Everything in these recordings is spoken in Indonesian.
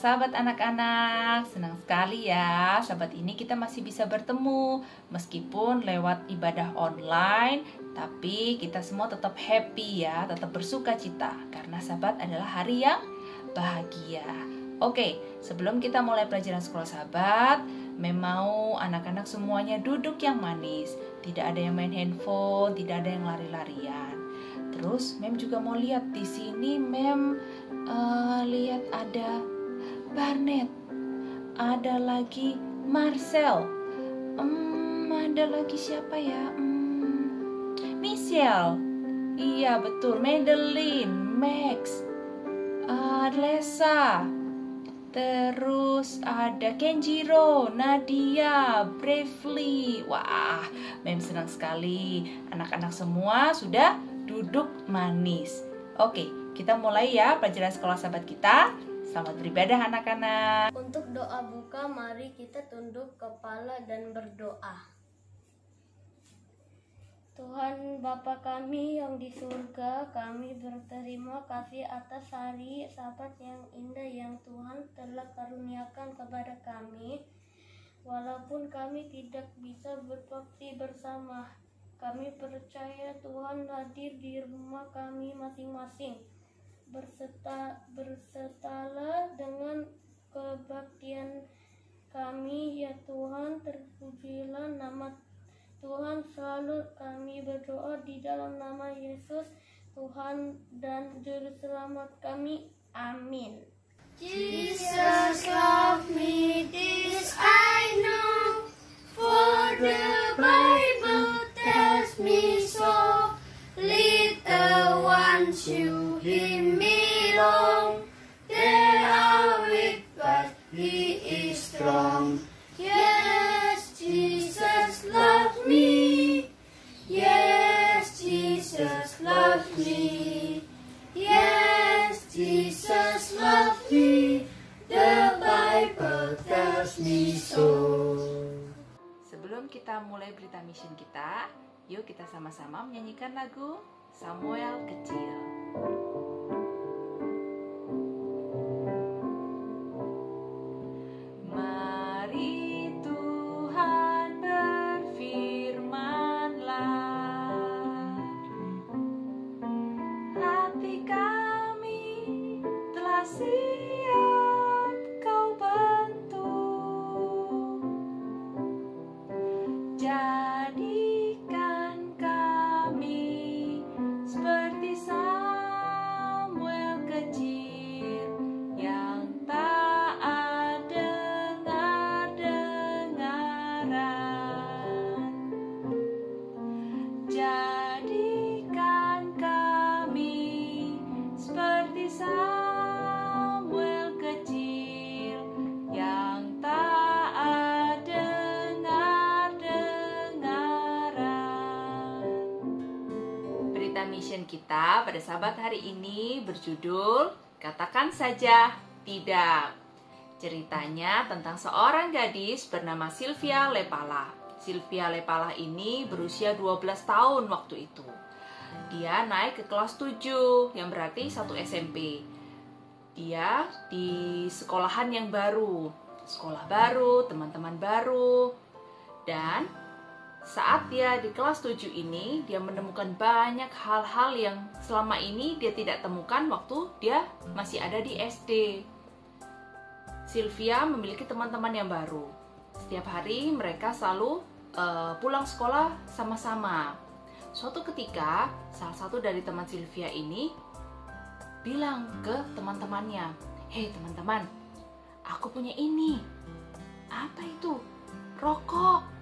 sahabat anak-anak, senang sekali ya sahabat ini kita masih bisa bertemu meskipun lewat ibadah online, tapi kita semua tetap happy ya, tetap bersuka cita karena sahabat adalah hari yang bahagia. Oke, sebelum kita mulai pelajaran sekolah sahabat, mau anak-anak semuanya duduk yang manis, tidak ada yang main handphone, tidak ada yang lari-larian. Terus Mem juga mau lihat di sini lihat ada Barnet, ada lagi Marcel, ada lagi siapa ya? Michelle, iya betul, Madeline, Max, Lesa, terus ada Kenjiro, Nadia, Bravely. Wah, Mem senang sekali. Anak-anak semua sudah duduk manis. Oke, kita mulai ya pelajaran sekolah sahabat kita. Selamat beribadah anak-anak. Untuk doa buka, mari kita tunduk kepala dan berdoa. Tuhan Bapa kami yang di surga, kami berterima kasih atas hari Sabat yang indah yang Tuhan telah karuniakan kepada kami. Walaupun kami tidak bisa berbakti bersama, kami percaya Tuhan hadir di rumah kami masing-masing. Bersertalah dengan kebaktian kami ya Tuhan, terpujilah nama Tuhan, selalu kami berdoa di dalam nama Yesus, Tuhan dan Juru Selamat kami. Amin. Jesus loved me, this I know, for the Bible tells me so. Little ones to Him belong, they are weak but He is strong. Yes, Jesus loves me. Yes, Jesus loves me. Yes, Jesus loves me. The Bible tells me so. Sebelum kita mulai berita mission kita, yuk kita sama-sama menyanyikan lagu Samuel Kecil. Siap kau bentuk, jadikan kami seperti Samuel kecil yang taat dengar-dengaran. Jadikan kami seperti Samuel mission kita pada sahabat hari ini berjudul Katakan Saja Tidak. Ceritanya tentang seorang gadis bernama Sylvia Lepala. Sylvia Lepala ini berusia 12 tahun waktu itu. Dia naik ke kelas 7, yang berarti 1 SMP. Dia di sekolahan yang baru, sekolah baru, teman-teman baru. Dan saat dia di kelas 7 ini, dia menemukan banyak hal-hal yang selama ini dia tidak temukan waktu dia masih ada di SD. Sylvia memiliki teman-teman yang baru. Setiap hari mereka selalu pulang sekolah sama-sama. Suatu ketika, salah satu dari teman Sylvia ini bilang ke teman-temannya, "Hei teman-teman, aku punya ini." "Apa itu?" "Rokok."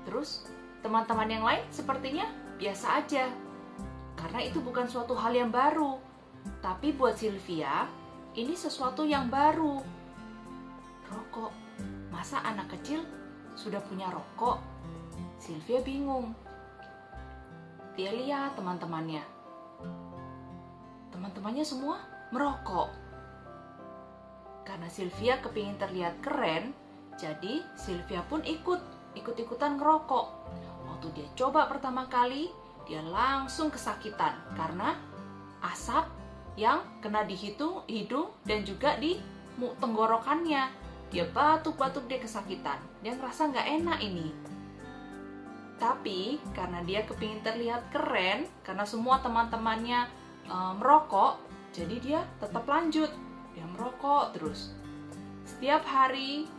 Terus teman-teman yang lain sepertinya biasa aja, karena itu bukan suatu hal yang baru. Tapi buat Sylvia, ini sesuatu yang baru. Rokok, masa anak kecil sudah punya rokok? Sylvia bingung. Dia lihat teman-temannya. Teman-temannya semua merokok. Karena Sylvia kepingin terlihat keren, jadi Sylvia pun ikut-ikutan ngerokok. Waktu dia coba pertama kali, dia langsung kesakitan karena asap yang kena di hidung dan juga di tenggorokannya. Dia batuk-batuk, dia kesakitan. Dia ngerasa nggak enak ini. Tapi karena dia kepingin terlihat keren, karena semua teman-temannya merokok, jadi dia tetap lanjut. Dia merokok terus. Setiap hari,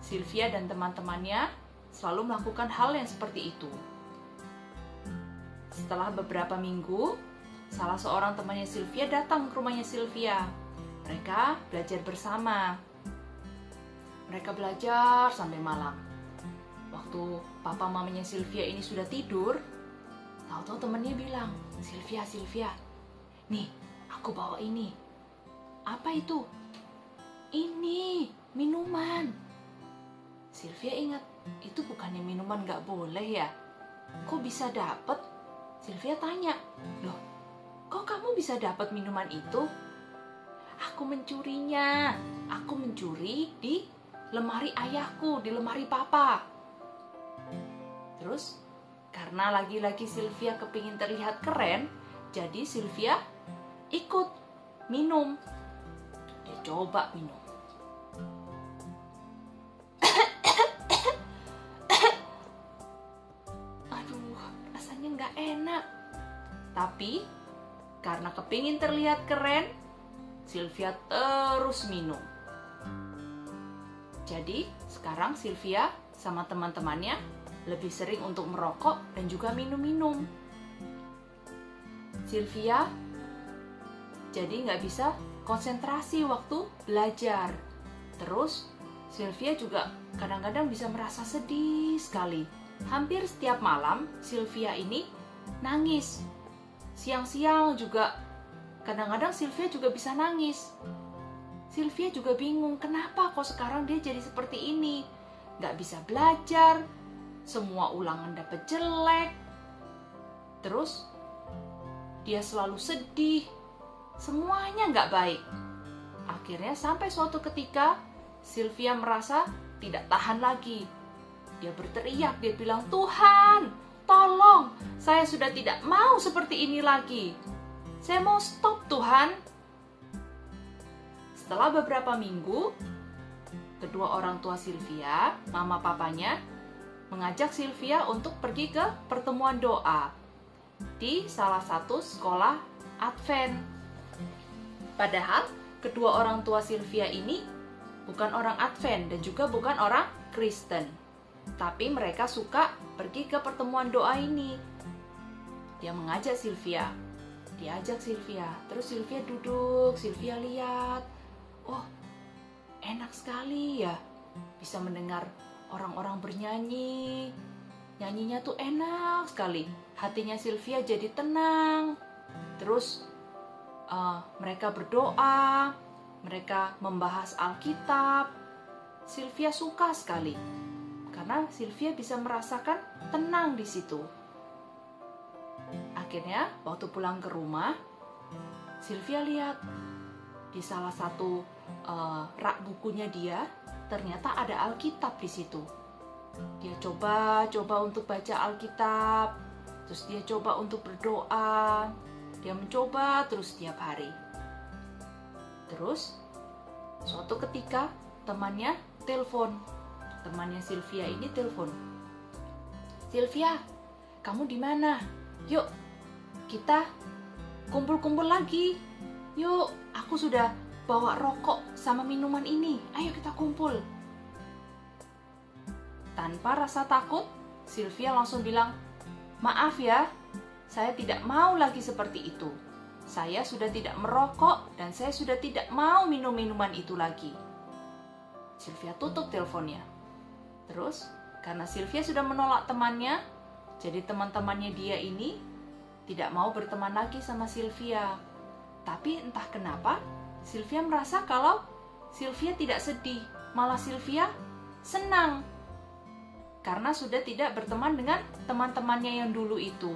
Sylvia dan teman-temannya selalu melakukan hal yang seperti itu. Setelah beberapa minggu, salah seorang temannya Sylvia datang ke rumahnya Sylvia. Mereka belajar bersama. Mereka belajar sampai malam. Waktu papa mamanya Sylvia ini sudah tidur, tahu-tahu temannya bilang, Sylvia, nih aku bawa ini. Apa itu? Ini minuman. Sylvia ingat, itu bukannya minuman gak boleh ya? Kok bisa dapet? Sylvia tanya, loh kok kamu bisa dapat minuman itu? Aku mencurinya. Aku mencuri di lemari ayahku, di lemari papa. Terus, karena lagi-lagi Sylvia kepingin terlihat keren, jadi Sylvia ikut minum. Dia coba minum. Aduh, rasanya nggak enak. Tapi, karena kepingin terlihat keren, Sylvia terus minum. Jadi, sekarang Sylvia sama teman-temannya lebih sering untuk merokok dan juga minum-minum. Sylvia jadi nggak bisa konsentrasi waktu belajar. Terus Sylvia juga kadang-kadang bisa merasa sedih sekali. Hampir setiap malam Sylvia ini nangis. Siang-siang juga kadang-kadang Sylvia juga bisa nangis. Sylvia juga bingung kenapa kok sekarang dia jadi seperti ini. Nggak bisa belajar, semua ulangan dapat jelek. Terus dia selalu sedih, semuanya nggak baik. Akhirnya sampai suatu ketika Sylvia merasa tidak tahan lagi. Dia berteriak, dia bilang, Tuhan, tolong, saya sudah tidak mau seperti ini lagi. Saya mau stop, Tuhan. Setelah beberapa minggu, kedua orang tua Sylvia, mama papanya, mengajak Sylvia untuk pergi ke pertemuan doa di salah satu sekolah Advent. Padahal kedua orang tua Sylvia ini bukan orang Advent dan juga bukan orang Kristen. Tapi mereka suka pergi ke pertemuan doa ini. Dia mengajak Sylvia. Diajak Sylvia. Terus Sylvia duduk, Sylvia lihat. Oh, enak sekali ya. Bisa mendengar orang-orang bernyanyi. Nyanyinya tuh enak sekali. Hatinya Sylvia jadi tenang. Terus mereka berdoa. Mereka membahas Alkitab. Sylvia suka sekali. Karena Sylvia bisa merasakan tenang di situ. Akhirnya, waktu pulang ke rumah, Sylvia lihat di salah satu rak bukunya dia, ternyata ada Alkitab di situ. Dia coba untuk baca Alkitab, terus dia coba untuk berdoa, dia mencoba terus setiap hari. Terus, suatu ketika temannya telepon. Temannya Sylvia ini telepon. Sylvia, kamu di mana? Yuk, kita kumpul-kumpul lagi. Yuk, aku sudah bawa rokok sama minuman ini. Ayo kita kumpul. Tanpa rasa takut, Sylvia langsung bilang, maaf ya, saya tidak mau lagi seperti itu. Saya sudah tidak merokok dan saya sudah tidak mau minum minuman itu lagi. Sylvia tutup teleponnya. Terus, karena Sylvia sudah menolak temannya, jadi teman-temannya dia ini tidak mau berteman lagi sama Sylvia. Tapi entah kenapa, Sylvia merasa kalau Sylvia tidak sedih, malah Sylvia senang. Karena sudah tidak berteman dengan teman-temannya yang dulu itu.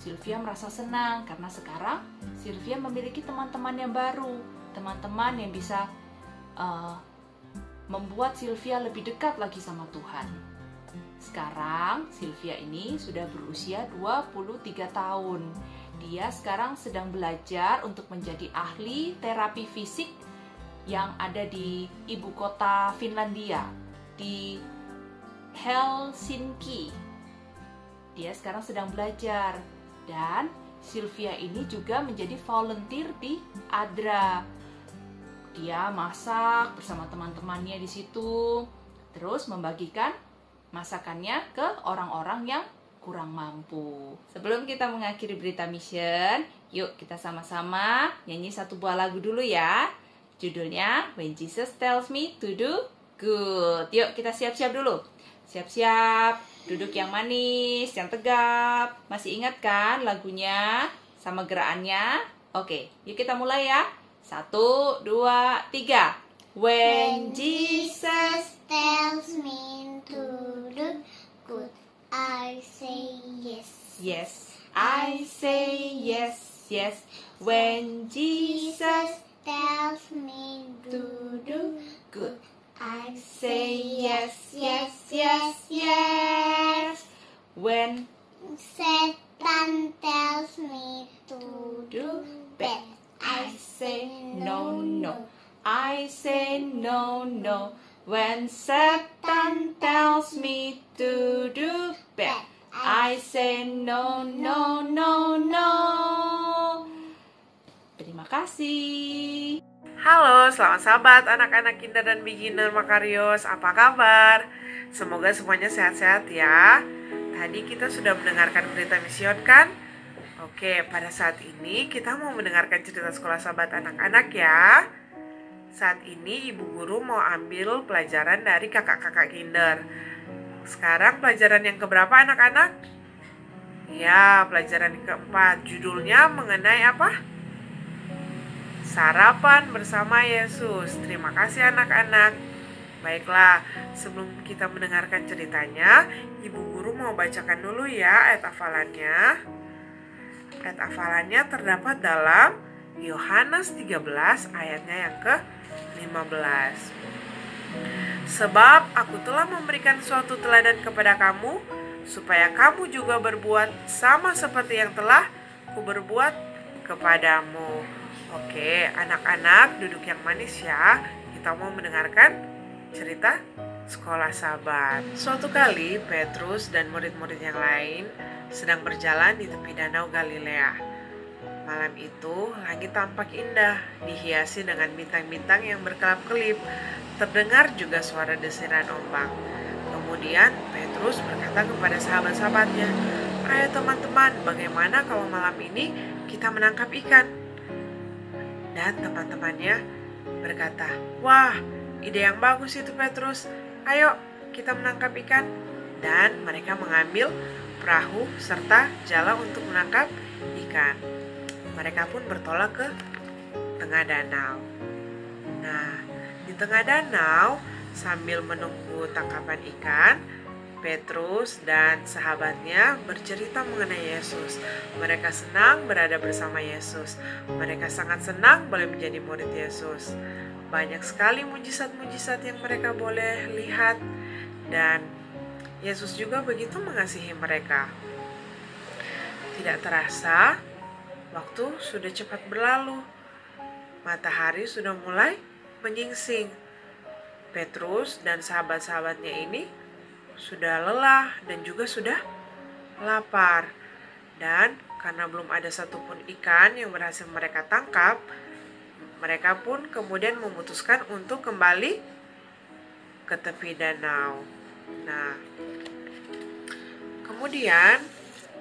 Sylvia merasa senang karena sekarang Sylvia memiliki teman-teman yang baru, teman-teman yang bisa membuat Sylvia lebih dekat lagi sama Tuhan. Sekarang Sylvia ini sudah berusia 23 tahun. Dia sekarang sedang belajar untuk menjadi ahli terapi fisik yang ada di ibu kota Finlandia, di Helsinki. Dia sekarang sedang belajar, dan Sylvia ini juga menjadi volunteer di ADRA. Dia masak bersama teman-temannya di situ, terus membagikan masakannya ke orang-orang yang kurang mampu. Sebelum kita mengakhiri berita mission, yuk kita sama-sama nyanyi satu buah lagu dulu ya. Judulnya When Jesus Tells Me to Do Good. Yuk kita siap-siap dulu. Siap-siap, duduk yang manis, yang tegap. Masih ingat kan lagunya sama gerakannya? Oke, yuk kita mulai ya. 1, 2, 3. When Jesus tells me to do good, I say yes. Yes, I say yes, yes. When Jesus tells me to do good, I say yes, yes, yes, yes. When Satan tells me to do bad, I say no, no. I say no, no. When Satan tells me to do bad, I say no, no, no, no. Terima kasih. Halo, selamat sahabat anak-anak kinder dan beginner Makarios. Apa kabar? Semoga semuanya sehat-sehat ya. Tadi kita sudah mendengarkan berita mision kan? Oke, pada saat ini kita mau mendengarkan cerita sekolah sahabat anak-anak ya. Saat ini ibu guru mau ambil pelajaran dari kakak-kakak kinder. Sekarang pelajaran yang keberapa anak-anak? Ya, pelajaran yang keempat. Judulnya mengenai apa? Sarapan bersama Yesus. Terima kasih anak-anak. Baiklah, sebelum kita mendengarkan ceritanya, ibu guru mau bacakan dulu ya ayat hafalannya. Ayat hafalannya terdapat dalam Yohanes 13 ayatnya yang ke-15. Sebab aku telah memberikan suatu teladan kepada kamu, supaya kamu juga berbuat sama seperti yang telah kuberbuat kepadamu. Oke, anak-anak duduk yang manis ya. Kita mau mendengarkan cerita sekolah sahabat. Suatu kali Petrus dan murid-murid yang lain sedang berjalan di tepi danau Galilea. Malam itu langit tampak indah, dihiasi dengan bintang-bintang yang berkelap-kelip. Terdengar juga suara desiran ombak. Kemudian Petrus berkata kepada sahabat-sahabatnya, "Ayo teman-teman, bagaimana kalau malam ini kita menangkap ikan?" Dan teman-temannya berkata, "Wah, ide yang bagus itu Petrus. Ayo kita menangkap ikan." Dan mereka mengambil perahu serta jala untuk menangkap ikan. Mereka pun bertolak ke tengah danau. Nah, di tengah danau sambil menunggu tangkapan ikan, Petrus dan sahabatnya bercerita mengenai Yesus. Mereka senang berada bersama Yesus. Mereka sangat senang boleh menjadi murid Yesus. Banyak sekali mujizat-mujizat yang mereka boleh lihat, dan Yesus juga begitu mengasihi mereka. Tidak terasa, waktu sudah cepat berlalu. Matahari sudah mulai menyingsing. Petrus dan sahabat-sahabatnya ini sudah lelah dan juga sudah lapar. Dan karena belum ada satupun ikan yang berhasil mereka tangkap, mereka pun kemudian memutuskan untuk kembali ke tepi danau. Nah, kemudian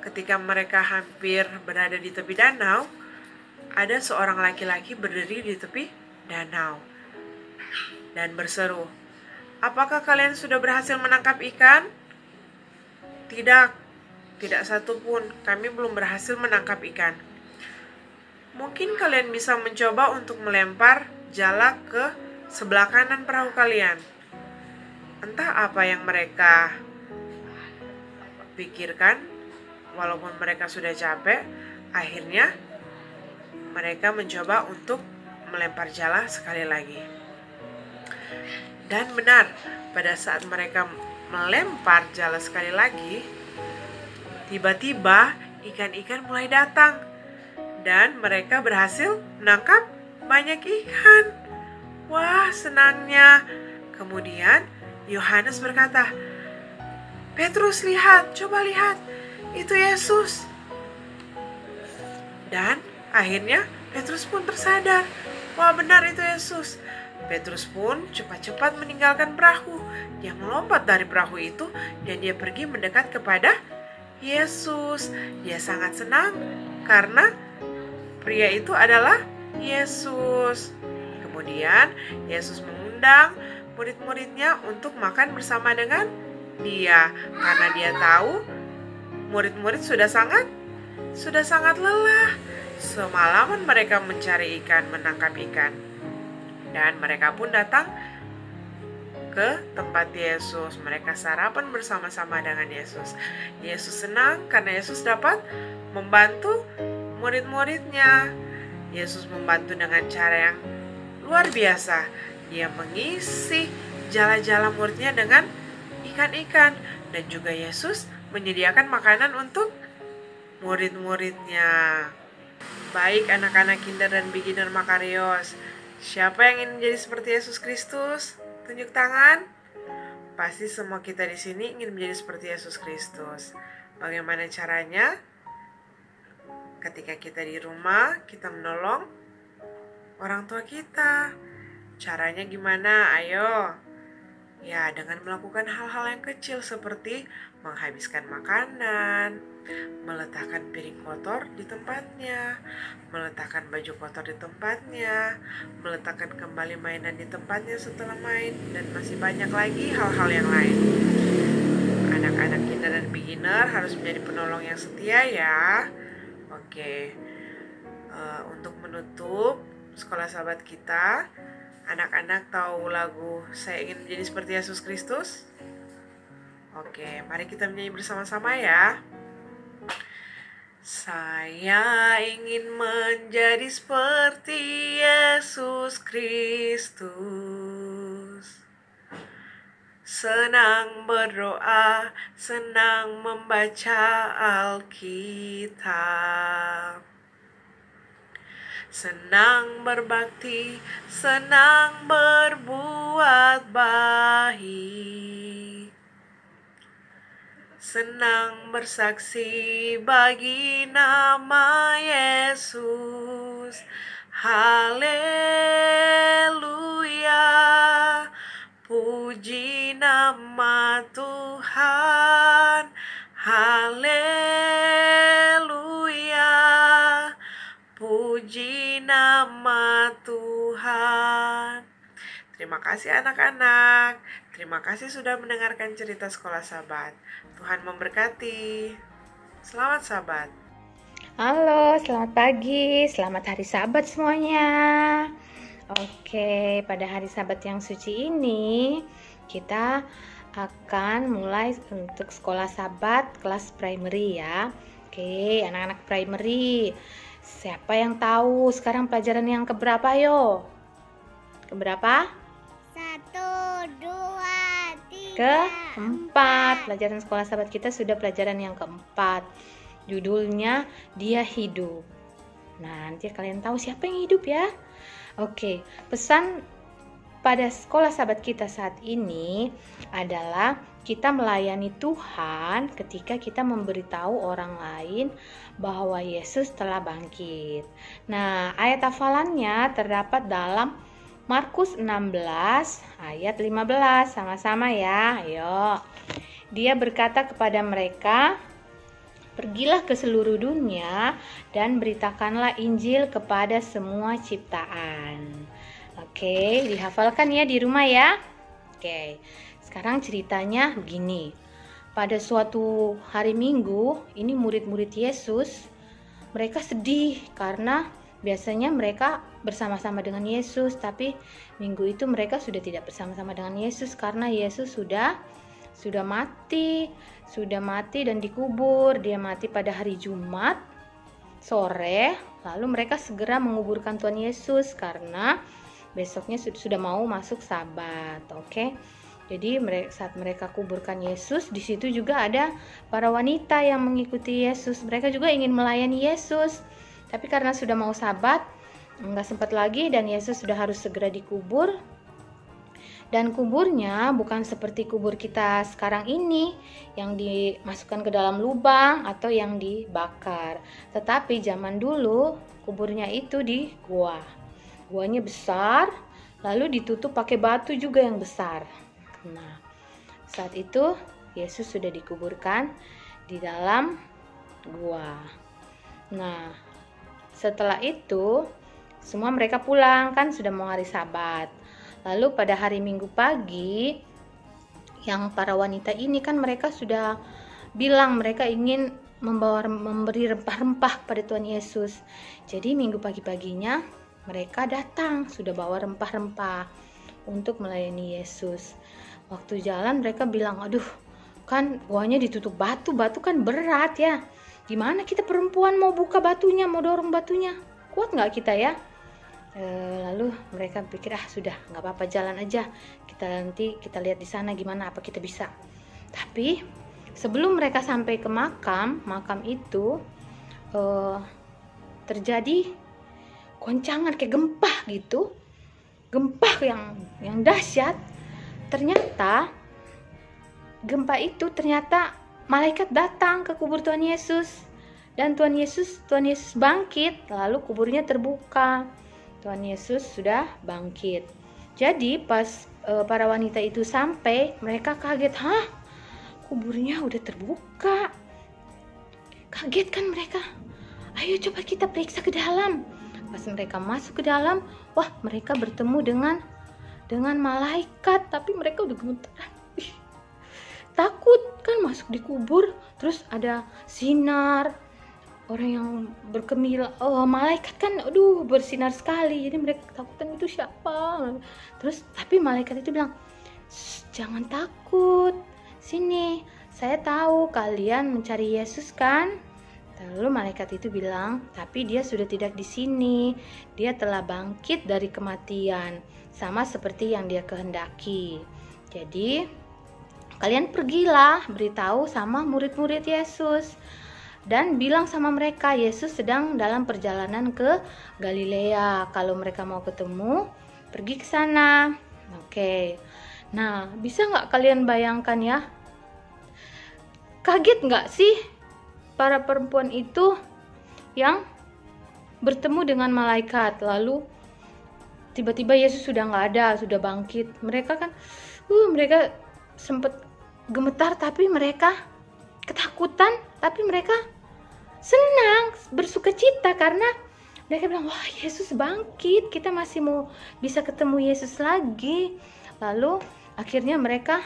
ketika mereka hampir berada di tepi danau, ada seorang laki-laki berdiri di tepi danau dan berseru, "Apakah kalian sudah berhasil menangkap ikan?" "Tidak, tidak satupun. Kami belum berhasil menangkap ikan." "Mungkin kalian bisa mencoba untuk melempar jala ke sebelah kanan perahu kalian." Entah apa yang mereka pikirkan, walaupun mereka sudah capek, akhirnya mereka mencoba untuk melempar jala sekali lagi. Dan benar, pada saat mereka melempar jala sekali lagi, tiba-tiba ikan-ikan mulai datang dan mereka berhasil menangkap banyak ikan. Wah, senangnya. Kemudian Yohanes berkata, Petrus, lihat, coba lihat, itu Yesus. Dan akhirnya Petrus pun tersadar, wah benar itu Yesus. Petrus pun cepat-cepat meninggalkan perahu. Dia melompat dari perahu itu dan dia pergi mendekat kepada Yesus. Dia sangat senang karena pria itu adalah Yesus. Kemudian Yesus mengundang murid-muridnya untuk makan bersama dengan dia, karena dia tahu murid-murid sudah sangat lelah. Semalaman mereka mencari ikan, menangkap ikan. Dan mereka pun datang ke tempat Yesus. Mereka sarapan bersama-sama dengan Yesus. Yesus senang karena Yesus dapat membantu murid-muridnya. Yesus membantu dengan cara yang luar biasa. Dia mengisi jala-jala muridnya dengan ikan-ikan. Dan juga Yesus menyediakan makanan untuk murid-muridnya. Baik anak-anak kinder dan beginner Makarios, siapa yang ingin menjadi seperti Yesus Kristus? Tunjuk tangan. Pasti semua kita di sini ingin menjadi seperti Yesus Kristus. Bagaimana caranya? Ketika kita di rumah, kita menolong orang tua kita. Caranya gimana? Ayo. Ya, dengan melakukan hal-hal yang kecil seperti menghabiskan makanan, meletakkan piring kotor di tempatnya, meletakkan baju kotor di tempatnya, meletakkan kembali mainan di tempatnya setelah main, dan masih banyak lagi hal-hal yang lain. Anak-anak kinder dan beginner harus menjadi penolong yang setia ya. Oke, untuk menutup sekolah sahabat kita, anak-anak tahu lagu Saya Ingin Menjadi Seperti Yesus Kristus? Oke, mari kita menyanyi bersama-sama ya. Saya ingin menjadi seperti Yesus Kristus. Senang berdoa, senang membaca Alkitab. Senang berbakti, senang berbuat baik. Senang bersaksi bagi nama Yesus. Haleluya. Puji nama Tuhan. Haleluya. Puji nama Tuhan. Terima kasih anak-anak. Terima kasih sudah mendengarkan cerita sekolah sahabat. Tuhan memberkati. Selamat sahabat. Halo, selamat pagi. Selamat hari Sabat semuanya. Oke, pada hari Sabat yang suci ini kita akan mulai untuk sekolah Sabat kelas primary ya. Oke, anak-anak primary. Siapa yang tahu sekarang pelajaran yang keberapa yo? Keberapa? 1, 2, 3, Keempat. Pelajaran sekolah sahabat kita sudah pelajaran yang keempat. Judulnya Dia Hidup. Nah, nanti kalian tahu siapa yang hidup ya. Oke, pesan pada sekolah sahabat kita saat ini adalah kita melayani Tuhan ketika kita memberitahu orang lain bahwa Yesus telah bangkit. Nah, ayat hafalannya terdapat dalam Markus 16 ayat 15. Sama-sama ya. Ayo. Dia berkata kepada mereka, "Pergilah ke seluruh dunia dan beritakanlah Injil kepada semua ciptaan." Oke, dihafalkan ya di rumah ya. Oke. Sekarang ceritanya begini. Pada suatu hari Minggu, ini murid-murid Yesus, mereka sedih karena biasanya mereka bersama-sama dengan Yesus, tapi minggu itu mereka sudah tidak bersama-sama dengan Yesus karena Yesus sudah mati dan dikubur. Dia mati pada hari Jumat sore, lalu mereka segera menguburkan Tuhan Yesus karena besoknya sudah mau masuk Sabat. Oke. Jadi saat mereka kuburkan Yesus, di situ juga ada para wanita yang mengikuti Yesus. Mereka juga ingin melayani Yesus. Tapi karena sudah mau Sabat, nggak sempat lagi dan Yesus sudah harus segera dikubur. Dan kuburnya bukan seperti kubur kita sekarang ini yang dimasukkan ke dalam lubang atau yang dibakar. Tetapi zaman dulu kuburnya itu di gua. Guanya besar, lalu ditutup pakai batu juga yang besar. Nah, saat itu Yesus sudah dikuburkan di dalam gua. Nah, setelah itu semua mereka pulang, kan sudah mau hari Sabat. Lalu pada hari Minggu pagi, yang para wanita ini kan mereka sudah bilang mereka ingin memberi rempah-rempah pada Tuhan Yesus. Jadi Minggu pagi-paginya mereka datang sudah bawa rempah-rempah untuk melayani Yesus. Waktu jalan mereka bilang, aduh kan guanya ditutup batu, batu kan berat ya. Gimana kita perempuan mau buka batunya, mau dorong batunya, kuat nggak kita ya? Lalu mereka pikir sudah nggak apa-apa, jalan aja, kita lihat di sana gimana, apa kita bisa. Tapi sebelum mereka sampai ke makam itu terjadi goncangan kayak gempa gitu, gempa yang dahsyat. Ternyata gempa itu malaikat datang ke kubur Tuhan Yesus dan Tuhan Yesus bangkit, lalu kuburnya terbuka. Tuhan Yesus sudah bangkit. Jadi pas para wanita itu sampai, mereka kaget, kuburnya udah terbuka. Kaget kan mereka. Ayo coba kita periksa ke dalam. Pas mereka masuk ke dalam, wah mereka bertemu dengan malaikat, tapi mereka udah gemetaran. Takut kan masuk di kubur, terus ada sinar, orang yang berkemilau, malaikat kan bersinar sekali, jadi mereka ketakutan, itu siapa? Terus tapi malaikat itu bilang, jangan takut, sini, saya tahu kalian mencari Yesus kan? Lalu malaikat itu bilang, tapi dia sudah tidak di sini, dia telah bangkit dari kematian, sama seperti yang dia kehendaki. Jadi kalian pergilah, beritahu sama murid-murid Yesus dan bilang sama mereka, Yesus sedang dalam perjalanan ke Galilea. Kalau mereka mau ketemu, pergi ke sana. Oke. Nah, bisa nggak kalian bayangkan ya? Kaget nggak sih para perempuan itu yang bertemu dengan malaikat, lalu tiba-tiba Yesus sudah nggak ada, sudah bangkit. Mereka kan, mereka sempat gemetar, tapi mereka ketakutan, tapi mereka senang, bersuka cita karena mereka bilang, wah Yesus bangkit, kita masih mau bisa ketemu Yesus lagi. Lalu akhirnya mereka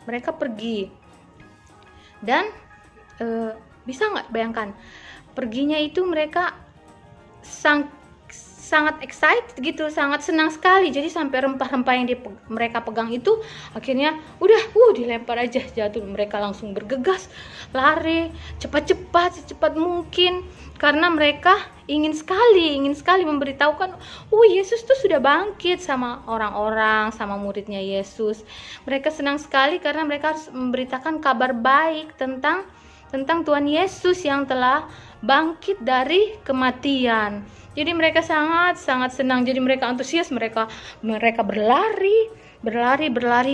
pergi dan bisa nggak bayangkan perginya itu mereka sangat excited gitu, sangat senang sekali. Jadi sampai rempah-rempah yang mereka pegang itu akhirnya udah dilempar aja, jatuh. Mereka langsung bergegas, lari cepat-cepat, secepat mungkin, karena mereka ingin sekali memberitahukan, Yesus tuh sudah bangkit sama orang-orang, sama muridnya Yesus. Mereka senang sekali karena mereka harus memberitakan kabar baik tentang Tuhan Yesus yang telah bangkit dari kematian. Jadi mereka sangat senang. Jadi mereka antusias, mereka berlari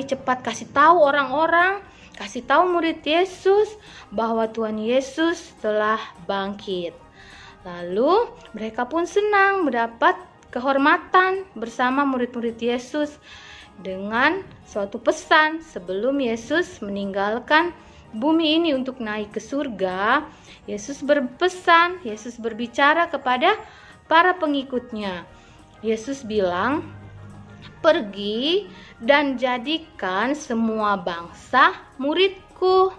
cepat, kasih tahu orang-orang, kasih tahu murid Yesus bahwa Tuhan Yesus telah bangkit. Lalu mereka pun senang mendapat kehormatan bersama murid-murid Yesus dengan suatu pesan sebelum Yesus meninggalkan bumi ini untuk naik ke surga. Yesus berpesan, Yesus berbicara kepada para pengikutnya. Yesus bilang, pergi dan jadikan semua bangsa muridku.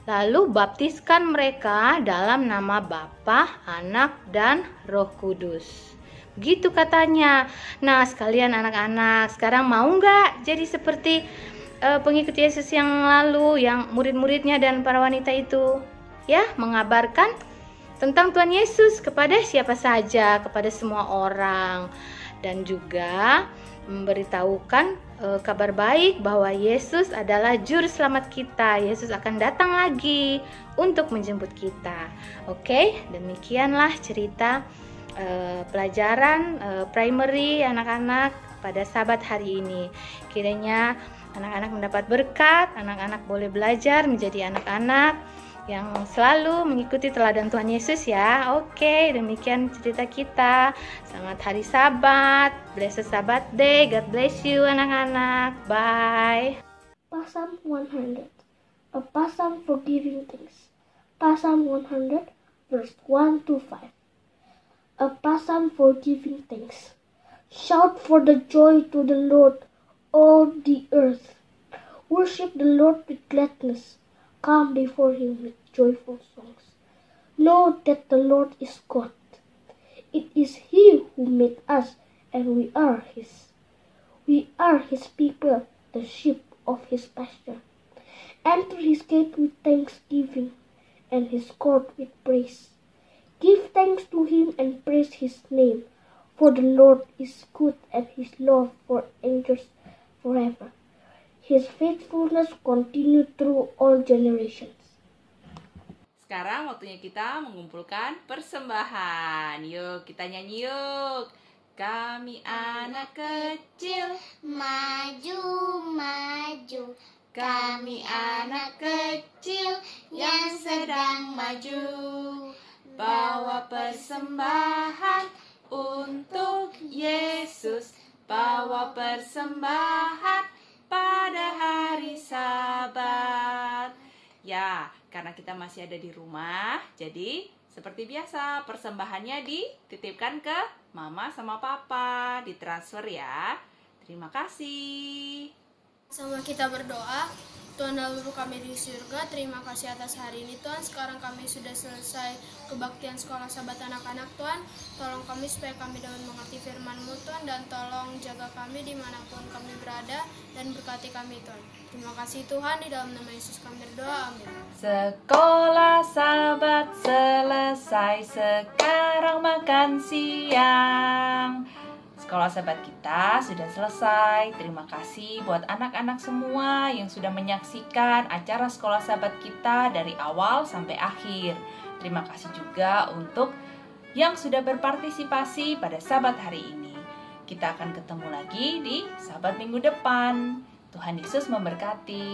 Lalu baptiskan mereka dalam nama Bapa, Anak, dan Roh Kudus. Begitu katanya. Nah sekalian anak-anak, sekarang mau nggak jadi seperti pengikut Yesus yang lalu, yang murid-muridnya dan para wanita itu? Ya, mengabarkan tentang Tuhan Yesus kepada siapa saja, kepada semua orang, dan juga memberitahukan kabar baik bahwa Yesus adalah juru selamat kita. Yesus akan datang lagi untuk menjemput kita. Oke, demikianlah cerita pelajaran primary anak-anak pada Sabat hari ini. Kiranya anak-anak mendapat berkat, anak-anak boleh belajar menjadi anak-anak yang selalu mengikuti teladan Tuhan Yesus ya. Oke, demikian cerita kita. Selamat hari Sabat, blessed Sabbath day. God bless you anak-anak. Bye. Psalm 100, a psalm for giving thanks. Psalm 100, verse 1 to 5. A psalm for giving thanks. Shout for the joy to the Lord, all the earth. Worship the Lord with gladness. Come before him with joyful songs. Know that the Lord is God. It is he who made us, and we are his. We are his people, the sheep of his pasture. Enter his gate with thanksgiving, and his court with praise. Give thanks to him and praise his name, for the Lord is good, and his love for endures forever. His faithfulness continue through all generations. Sekarang waktunya kita mengumpulkan persembahan. Yuk, kita nyanyi yuk. Kami anak kecil, Maju, maju. kami anak kecil yang sedang maju. Bawa persembahan untuk Yesus. Bawa persembahan pada hari Sabat. Ya, karena kita masih ada di rumah, jadi seperti biasa persembahannya dititipkan ke mama sama papa, ditransfer ya. Terima kasih. Sama kita berdoa. Tuhan Bapa kami di surga, terima kasih atas hari ini Tuhan. Sekarang kami sudah selesai kebaktian sekolah Sabat anak-anak Tuhan. Tolong kami supaya kami dapat mengerti firman-Mu Tuhan, dan tolong jaga kami dimanapun kami berada, dan berkati kami Tuhan. Terima kasih Tuhan, di dalam nama Yesus kami berdoa, amin. Sekolah Sabat selesai, sekarang makan siang. Sekolah Sabat kita sudah selesai. Terima kasih buat anak-anak semua yang sudah menyaksikan acara Sekolah Sabat kita dari awal sampai akhir. Terima kasih juga untuk yang sudah berpartisipasi pada Sabat hari ini. Kita akan ketemu lagi di Sabat minggu depan. Tuhan Yesus memberkati.